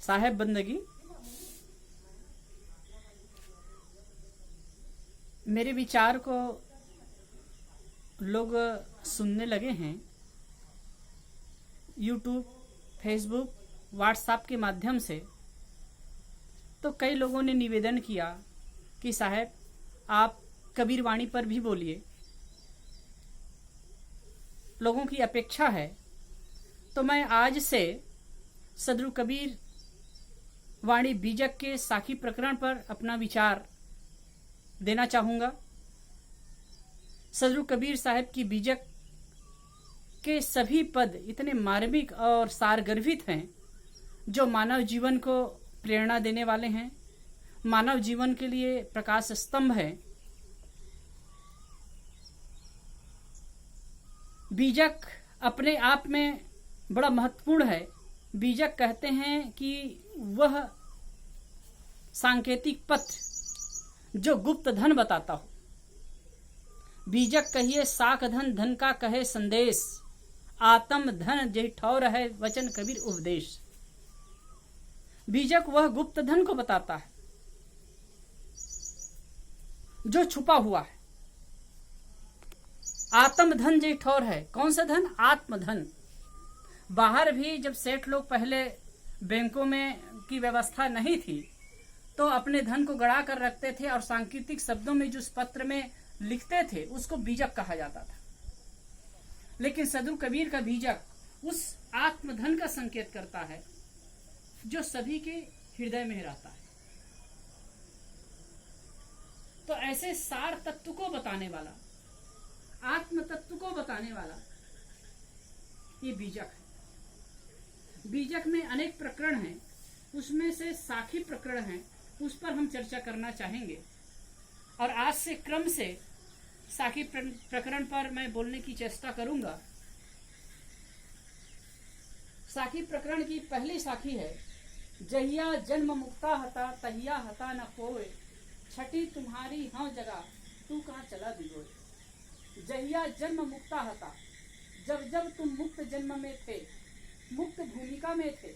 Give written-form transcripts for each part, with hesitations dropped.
साहेब बंदगी मेरे विचार को लोग सुनने लगे हैं। यूट्यूब, फेसबुक, व्हाट्सएप के माध्यम से तो कई लोगों ने निवेदन किया कि साहब आप कबीर वाणी पर भी बोलिए, लोगों की अपेक्षा है। तो मैं आज से सदगुरु कबीर वाणी बीजक के साखी प्रकरण पर अपना विचार देना चाहूंगा। सदगुरु कबीर साहब की बीजक के सभी पद इतने मार्मिक और सारगर्भित हैं जो मानव जीवन को प्रेरणा देने वाले हैं, मानव जीवन के लिए प्रकाश स्तंभ है। बीजक अपने आप में बड़ा महत्वपूर्ण है। बीजक कहते हैं कि वह सांकेतिक पथ जो गुप्त धन बताता हो। बीजक कहिए साख धन, धन का कहे संदेश, आत्म धन जय ठौर है वचन कबीर उपदेश। बीजक वह गुप्त धन को बताता है जो छुपा हुआ है। आत्म धन जय ठौर है। कौन सा धन? आत्म धन। बाहर भी जब सेठ लोग पहले बैंकों में की व्यवस्था नहीं थी तो अपने धन को गड़ा कर रखते थे और सांकेतिक शब्दों में जो उस पत्र में लिखते थे उसको बीजक कहा जाता था। लेकिन सदगुरु कबीर का बीजक उस आत्मधन का संकेत करता है जो सभी के हृदय में रहता है। तो ऐसे सार तत्व को बताने वाला, आत्म तत्व को बताने वाला ये बीजक है। बीजक में अनेक प्रकरण हैं, उसमें से साखी प्रकरण है, उस पर हम चर्चा करना चाहेंगे। और आज से क्रम से साखी प्रकरण पर मैं बोलने की चेष्टा करूंगा। साखी प्रकरण की पहली साखी है, जहिया जन्म मुक्ता हता तहिया हता न कोय, छठी तुम्हारी हाँ जगह तू कहाँ चला दिगोय। जहिया जन्म मुक्ता हता, जब जब तुम मुक्त जन्म में थे, मुक्त भूमिका में थे,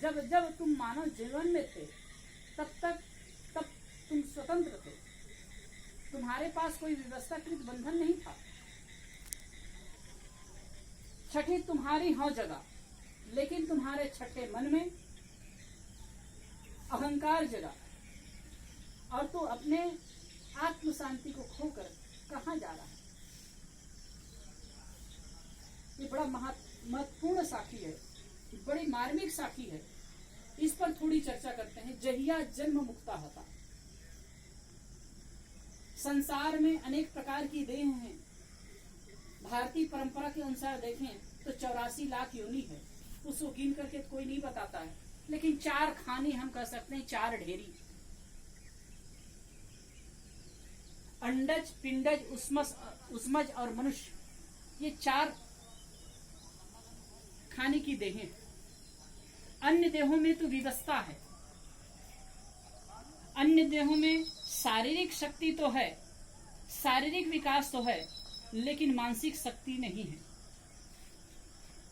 जब जब तुम मानव जीवन में थे, तब तुम स्वतंत्र थे। तुम्हारे पास कोई व्यवस्थाकृत बंधन नहीं था। छठी तुम्हारी हाँ जगह, लेकिन तुम्हारे छठे मन में अहंकार जगा और तू अपने आत्म शांति को खोकर कहां जा रहा है। ये बड़ा महत्वपूर्ण साखी है, बड़ी मार्मिक साखी है। इस पर थोड़ी चर्चा करते हैं। जहिया जन्म मुक्ता होता, संसार में अनेक प्रकार की देह हैं। भारतीय परंपरा के अनुसार देखें तो 84 लाख योनि है, उसको गिन करके कोई नहीं बताता है, लेकिन 4 खाने हम कह सकते हैं, 4 ढेरी। अंडज, पिंडज, उस्मज और मनुष्य, ये 4 खाने की देहें। अन्य देहों में तो विवस्था है, अन्य देहों में शारीरिक शक्ति तो है, शारीरिक विकास तो है, लेकिन मानसिक शक्ति नहीं है,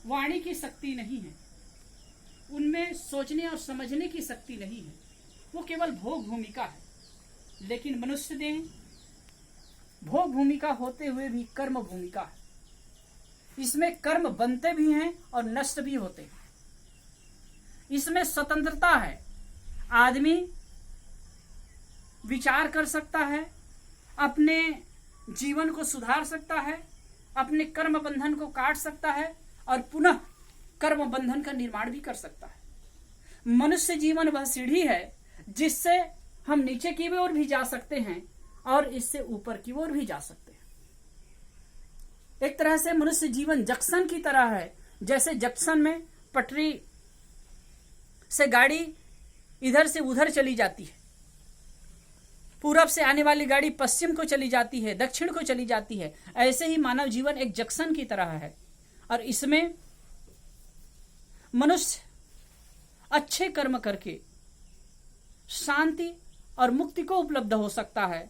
वाणी की शक्ति नहीं है, उनमें सोचने और समझने की शक्ति नहीं है। वो केवल भोग भूमिका है। लेकिन मनुष्य देह भोग भूमिका होते हुए भी कर्म भूमिका है। इसमें कर्म बनते भी हैं और नष्ट भी होते हैं। इसमें स्वतंत्रता है। आदमी विचार कर सकता है, अपने जीवन को सुधार सकता है, अपने कर्म बंधन को काट सकता है और पुनः कर्म बंधन का निर्माण भी कर सकता है। मनुष्य जीवन वह सीढ़ी है जिससे हम नीचे की ओर भी जा सकते हैं और इससे ऊपर की ओर भी जा सकते हैं। एक तरह से मनुष्य जीवन जंक्शन की तरह है। जैसे जंक्शन में पटरी से गाड़ी इधर से उधर चली जाती है, पूरब से आने वाली गाड़ी पश्चिम को चली जाती है, दक्षिण को चली जाती है। ऐसे ही मानव जीवन एक जंक्शन की तरह है और इसमें मनुष्य अच्छे कर्म करके शांति और मुक्ति को उपलब्ध हो सकता है।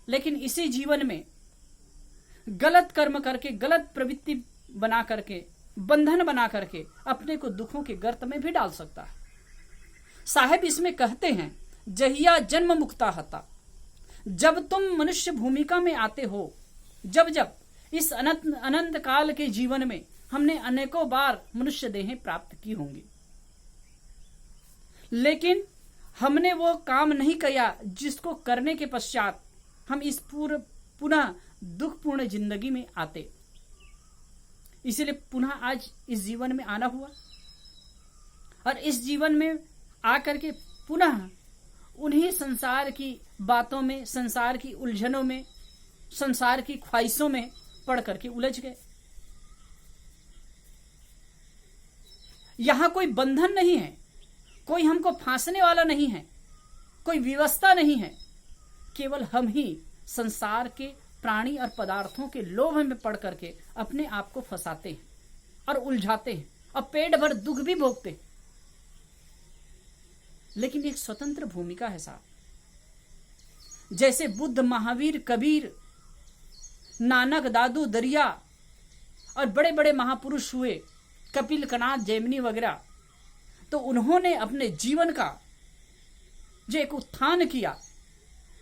लेकिन इसी जीवन में गलत कर्म करके, गलत प्रवृत्ति बना करके, बंधन बना करके अपने को दुखों के गर्त में भी डाल सकता है। साहेब इसमें कहते हैं, जहिया जन्म मुक्ता हता, जब तुम मनुष्य भूमिका में आते हो, जब जब इस अनंत काल के जीवन में हमने अनेकों बार मनुष्य देहें प्राप्त की होंगी, लेकिन हमने वो काम नहीं किया जिसको करने के पश्चात हम इस पुनः दुखपूर्ण जिंदगी में आते। इसलिए पुनः आज इस जीवन में आना हुआ और इस जीवन में आकर के पुनः उन्हीं संसार की बातों में, संसार की उलझनों में, संसार की ख्वाहिशों में पड़ करके उलझ गए। यहां कोई बंधन नहीं है, कोई हमको फांसने वाला नहीं है, कोई व्यवस्था नहीं है। केवल हम ही संसार के प्राणी और पदार्थों के लोभ में पड़ करके अपने आप को फंसाते हैं और उलझाते हैं और पेट भर दुख भी भोगते हैं। लेकिन एक स्वतंत्र भूमिका है साहब। जैसे बुद्ध, महावीर, कबीर, नानक, दादू, दरिया और बड़े बड़े महापुरुष हुए, कपिल, कनाद, जैमिनी वगैरह, तो उन्होंने अपने जीवन का जो एक उत्थान किया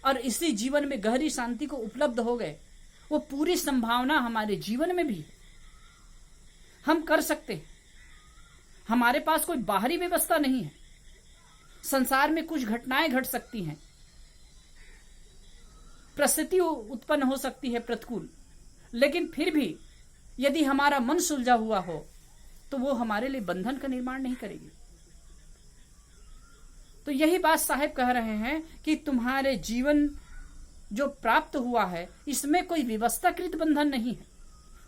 और इसी जीवन में गहरी शांति को उपलब्ध हो गए, वो पूरी संभावना हमारे जीवन में भी है। हम कर सकते हैं। हमारे पास कोई बाहरी व्यवस्था नहीं है। संसार में कुछ घटनाएं घट सकती हैं, परिस्थिति उत्पन्न हो सकती है प्रतिकूल, लेकिन फिर भी यदि हमारा मन सुलझा हुआ हो तो वो हमारे लिए बंधन का निर्माण नहीं करेगी। तो यही बात साहेब कह रहे हैं कि तुम्हारे जीवन जो प्राप्त हुआ है इसमें कोई व्यवस्थाकृत बंधन नहीं है,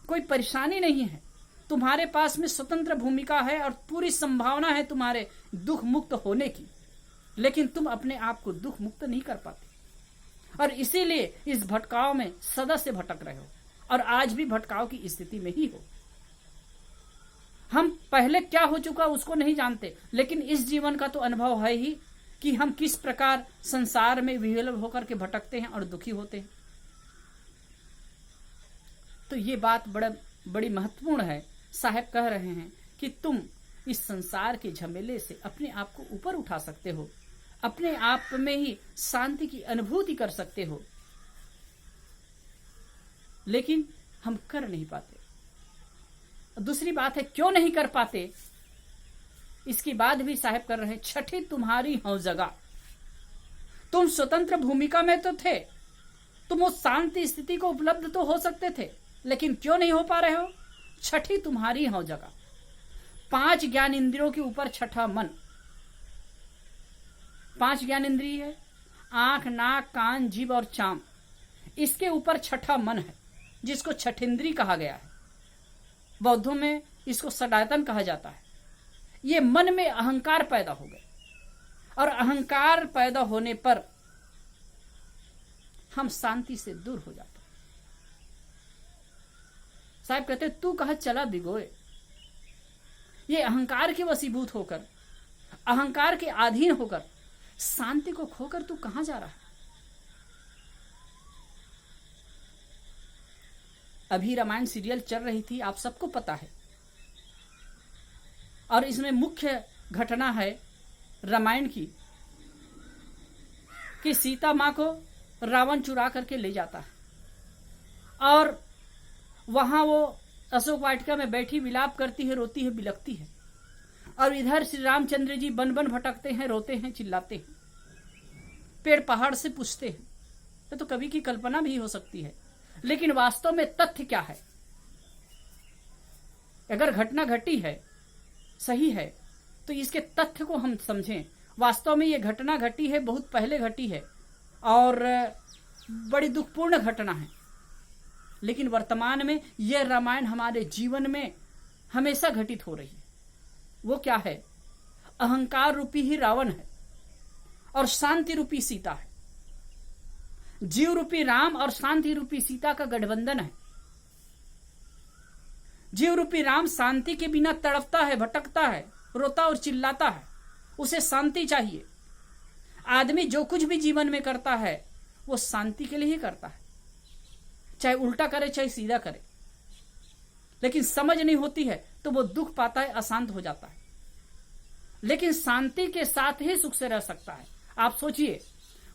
कोई परेशानी नहीं है। तुम्हारे पास में स्वतंत्र भूमिका है और पूरी संभावना है तुम्हारे दुख मुक्त होने की, लेकिन तुम अपने आप को दुख मुक्त नहीं कर पाते और इसीलिए इस भटकाव में सदा से भटक रहे हो और आज भी भटकाव की स्थिति में ही हो। हम पहले क्या हो चुका उसको नहीं जानते, लेकिन इस जीवन का तो अनुभव है ही कि हम किस प्रकार संसार में विह्वल होकर के भटकते हैं और दुखी होते हैं। तो ये बात बड़ी महत्वपूर्ण है। साहब कह रहे हैं कि तुम इस संसार के झमेले से अपने आप को ऊपर उठा सकते हो, अपने आप में ही शांति की अनुभूति कर सकते हो, लेकिन हम कर नहीं पाते। दूसरी बात है क्यों नहीं कर पाते, इसकी बात भी साहब कर रहे हैं। छठी तुम्हारी हौ जगह, तुम स्वतंत्र भूमिका में तो थे, तुम उस शांति स्थिति को उपलब्ध तो हो सकते थे, लेकिन क्यों नहीं हो पा रहे हो। छठी तुम्हारी हौ जगह। 5 ज्ञान इंद्रियों के ऊपर छठा मन। 5 ज्ञान इंद्रिय है, आंख, नाक, कान, जीभ और चाम। इसके ऊपर छठा मन है जिसको छठेंद्री कहा गया है। बौद्धों में इसको सडायतन कहा जाता है। ये मन में अहंकार पैदा हो गए और अहंकार पैदा होने पर हम शांति से दूर हो जाते। साहब कहते तू कहा चला भिगोए। ये अहंकार के वशीभूत होकर, अहंकार के अधीन होकर, शांति को खोकर तू कहां जा रहा है। अभी रामायण सीरियल चल रही थी, आप सबको पता है, और इसमें मुख्य घटना है रामायण की कि सीता मां को रावण चुरा करके ले जाता है और वहां वो अशोक वाटिका में बैठी विलाप करती है, रोती है, बिलखती है, और इधर श्री रामचंद्र जी बन बन भटकते हैं, रोते हैं, चिल्लाते हैं, पेड़ पहाड़ से पूछते हैं। ये तो कवि की कल्पना भी हो सकती है, लेकिन वास्तव में तथ्य क्या है। अगर घटना घटी है, सही है, तो इसके तथ्य को हम समझें। वास्तव में ये घटना घटी है, बहुत पहले घटी है और बड़ी दुखपूर्ण घटना है, लेकिन वर्तमान में यह रामायण हमारे जीवन में हमेशा घटित हो रही है। वो क्या है, अहंकार रूपी ही रावण है और शांति रूपी सीता है। जीव रूपी राम और शांति रूपी सीता का गठबंधन है। जीव रूपी राम शांति के बिना तड़पता है, भटकता है, रोता और चिल्लाता है, उसे शांति चाहिए। आदमी जो कुछ भी जीवन में करता है वो शांति के लिए ही करता है, चाहे उल्टा करे चाहे सीधा करे, लेकिन समझ नहीं होती है तो वो दुख पाता है, अशांत हो जाता है। लेकिन शांति के साथ ही सुख से रह सकता है। आप सोचिए,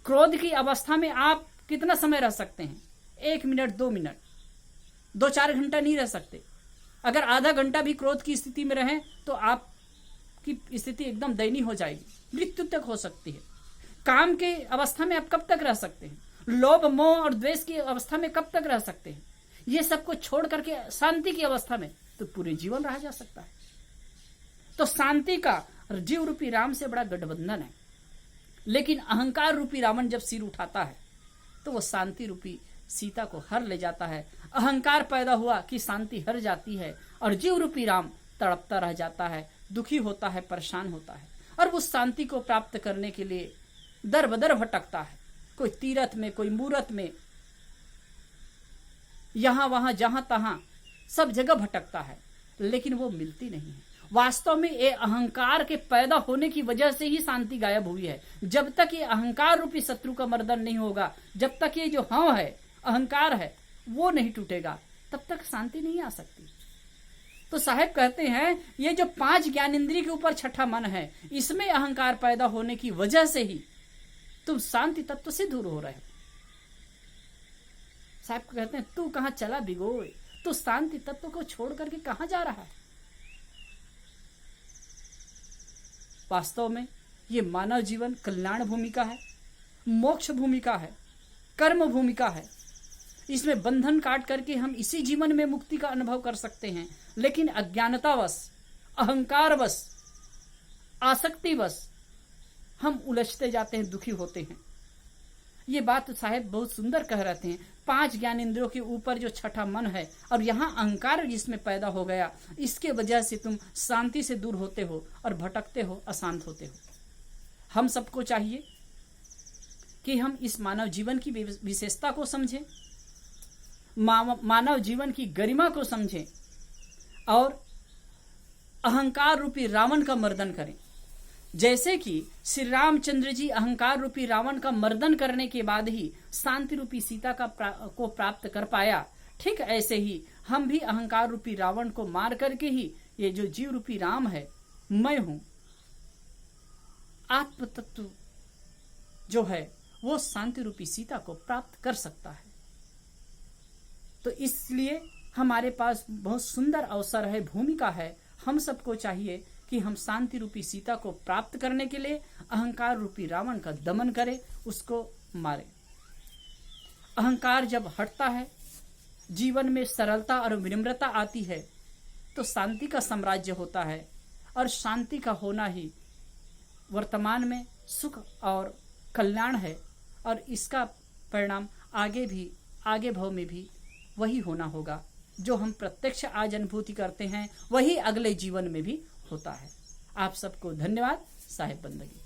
क्रोध की अवस्था में आप कितना समय रह सकते हैं? 1 मिनट, 2 मिनट, 2-4 घंटा नहीं रह सकते। अगर आधा घंटा भी क्रोध की स्थिति में रहें तो आपकी स्थिति एकदम दयनीय हो जाएगी, मृत्यु तक हो सकती है। काम की अवस्था में आप कब तक रह सकते हैं? लोभ, मोह और द्वेष की अवस्था में कब तक रह सकते हैं? ये सब कुछ छोड़ करके शांति की अवस्था में तो पूरे जीवन रहा जा सकता है। तो शांति का जीव रूपी राम से बड़ा गठबंधन है। लेकिन अहंकार रूपी रावण जब सिर उठाता है तो वो शांति रूपी सीता को हर ले जाता है। अहंकार पैदा हुआ कि शांति हर जाती है और जीव रूपी राम तड़पता रह जाता है, दुखी होता है, परेशान होता है और उस शांति को प्राप्त करने के लिए दर बदर भटकता है। कोई तीर्थ में, कोई मूरत में, यहां वहां जहां तहां सब जगह भटकता है, लेकिन वो मिलती नहीं है। वास्तव में ये अहंकार के पैदा होने की वजह से ही शांति गायब हुई है। जब तक ये अहंकार रूपी शत्रु का मर्दन नहीं होगा, जब तक ये जो हाँ है, अहंकार है, वो नहीं टूटेगा, तब तक शांति नहीं आ सकती। तो साहब कहते हैं ये जो 5 ज्ञानेंद्रिय के ऊपर छठा मन है, इसमें अहंकार पैदा होने की वजह से ही तुम शांति तत्व से दूर हो रहे हो। साहब कहते हैं तू कहां चला बिगोए, तू शांति तत्व को छोड़ करके कहां जा रहा है? वास्तव में ये मानव जीवन कल्याण भूमिका है, मोक्ष भूमिका है, कर्म भूमिका है। इसमें बंधन काट करके हम इसी जीवन में मुक्ति का अनुभव कर सकते हैं, लेकिन अज्ञानतावश, अहंकारवश, आसक्तिवश हम उलझते जाते हैं, दुखी होते हैं। ये बात साहब बहुत सुंदर कह रहे हैं। 5 ज्ञानेंद्रियों के ऊपर जो छठा मन है और यहाँ अहंकार जिसमें पैदा हो गया, इसके वजह से तुम शांति से दूर होते हो और भटकते हो, अशांत होते हो। हम सबको चाहिए कि हम इस मानव जीवन की विशेषता को समझें, मानव जीवन की गरिमा को समझें और अहंकार रूपी रावण का मर्दन करें। जैसे कि श्री रामचंद्र जी अहंकार रूपी रावण का मर्दन करने के बाद ही शांति रूपी सीता को प्राप्त कर पाया, ठीक ऐसे ही हम भी अहंकार रूपी रावण को मार करके ही ये जो जीव रूपी राम है, मैं हूं, आत्म तत्व जो है वो शांति रूपी सीता को प्राप्त कर सकता है। तो इसलिए हमारे पास बहुत सुंदर अवसर है, भूमिका है। हम सबको चाहिए कि हम शांति रूपी सीता को प्राप्त करने के लिए अहंकार रूपी रावण का दमन करें, उसको मारें। अहंकार जब हटता है, जीवन में सरलता और विनम्रता आती है, तो शांति का साम्राज्य होता है और शांति का होना ही वर्तमान में सुख और कल्याण है और इसका परिणाम आगे भव में भी वही होना होगा। जो हम प्रत्यक्ष आज अनुभूति करते हैं वही अगले जीवन में भी होता है। आप सबको धन्यवाद। साहेब बंदगी।